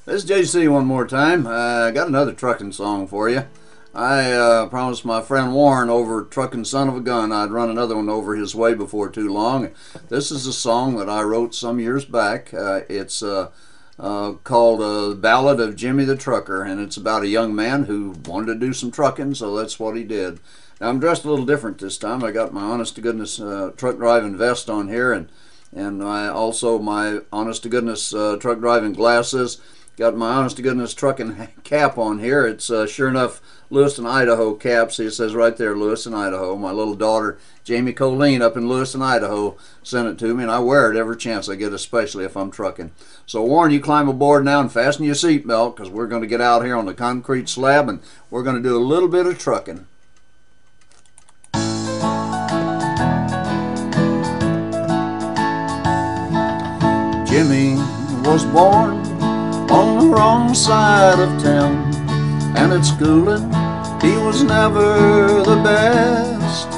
This is JC one more time. I got another trucking song for you. I promised my friend Warren over at Trucking Son of a Gun I'd run another one over his way before too long. This is a song that I wrote some years back. It's called Ballad of Jimmie the Trucker, and it's about a young man who wanted to do some trucking, so that's what he did. Now, I'm dressed a little different this time. I got my honest-to-goodness truck driving vest on here, and also my honest-to-goodness truck driving glasses. Got my honest-to-goodness trucking cap on here. It's sure enough Lewiston, Idaho cap. See, it says right there, Lewiston, Idaho. My little daughter, Jamie Colleen, up in Lewiston, Idaho, sent it to me, and I wear it every chance I get, especially if I'm trucking. So, Warren, you climb aboard now and fasten your seatbelt, because we're going to get out here on the concrete slab, and we're going to do a little bit of trucking. Jimmie was born on the wrong side of town, and at schooling he was never the best.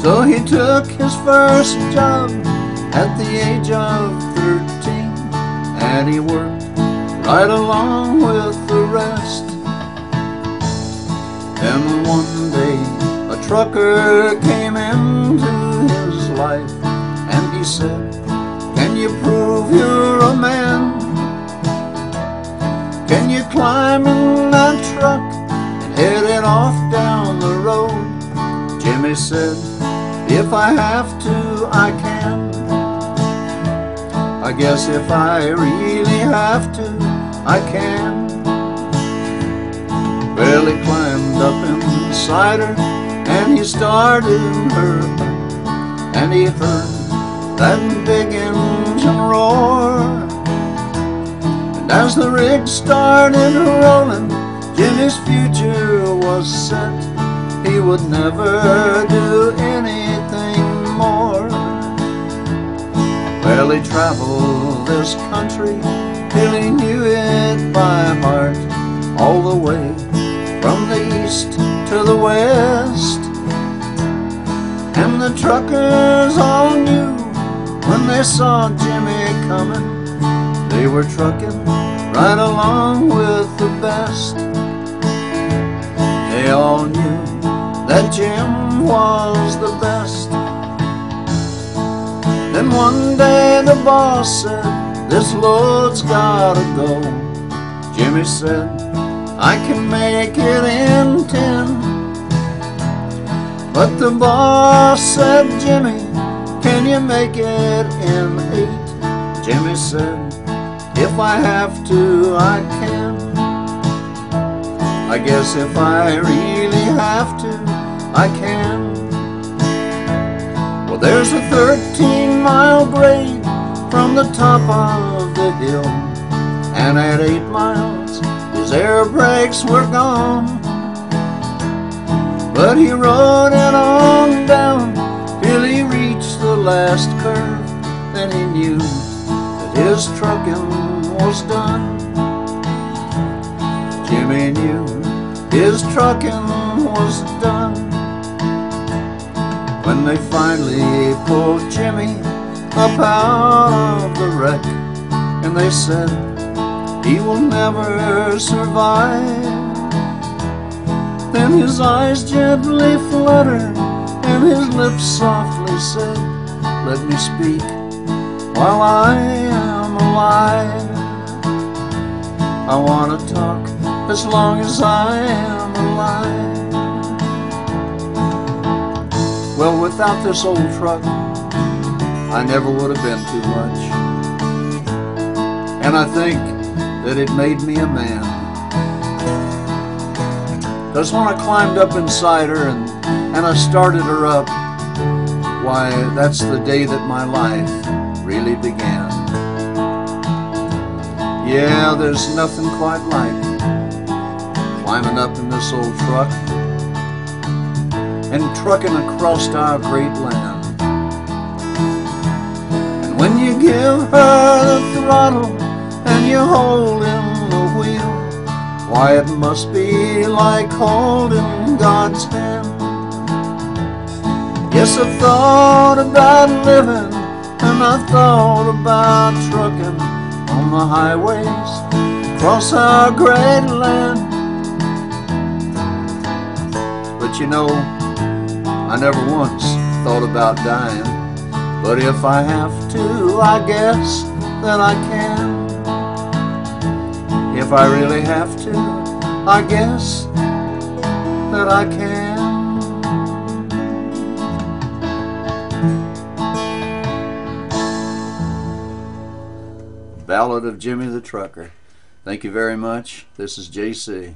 So he took his first job at the age of 13, and he worked right along with the rest. Then one day a trucker came into his life, and he said, "Can you prove you're a man? Can you climb in that truck and head it off down the road?" Jimmie said, "If I have to, I can. I guess if I really have to, I can." Well, he climbed up inside her, and he started her up, and he heard that big engine roar. And as the rig started rolling, Jimmie's future was set. He would never do anything more. Well, he traveled this country till he knew it by heart, all the way from the east to the west. And the truckers all knew when they saw Jimmie coming, they were trucking right along with the best. They all knew that Jim was the best. Then one day the boss said, "This load's gotta go." Jimmie said, "I can make it in 10. But the boss said, "Jimmie, can you make it in 8? Jimmie said, "If I have to, I can. I guess if I really have to, I can." Well, there's a 13-mile grade from the top of the hill, and at 8 miles his air brakes were gone. But he rode it on down till he reached the last curve. Then he knew that his trucking was done. Jimmie knew his trucking was done. When they finally pulled Jimmie up out of the wreck, and they said, "He will never survive," then his eyes gently fluttered, and his lips softly said, "Let me speak while I am alive. I want to talk as long as I am alive." Well, without this old truck, I never would have been too much. And I think that it made me a man. 'Cause when I climbed up inside her and I started her up, why, that's the day that my life really began. Yeah, there's nothing quite like climbing up in this old truck and trucking across our great land. And when you give her the throttle and you hold in the wheel, why, it must be like holding God's hand. Yes, I've thought about living, and I thought about trucking on the highways across our great land. But you know, I never once thought about dying. But if I have to, I guess that I can. If I really have to, I guess that I can. Ballad of Jimmie the Trucker. Thank you very much. This is JC.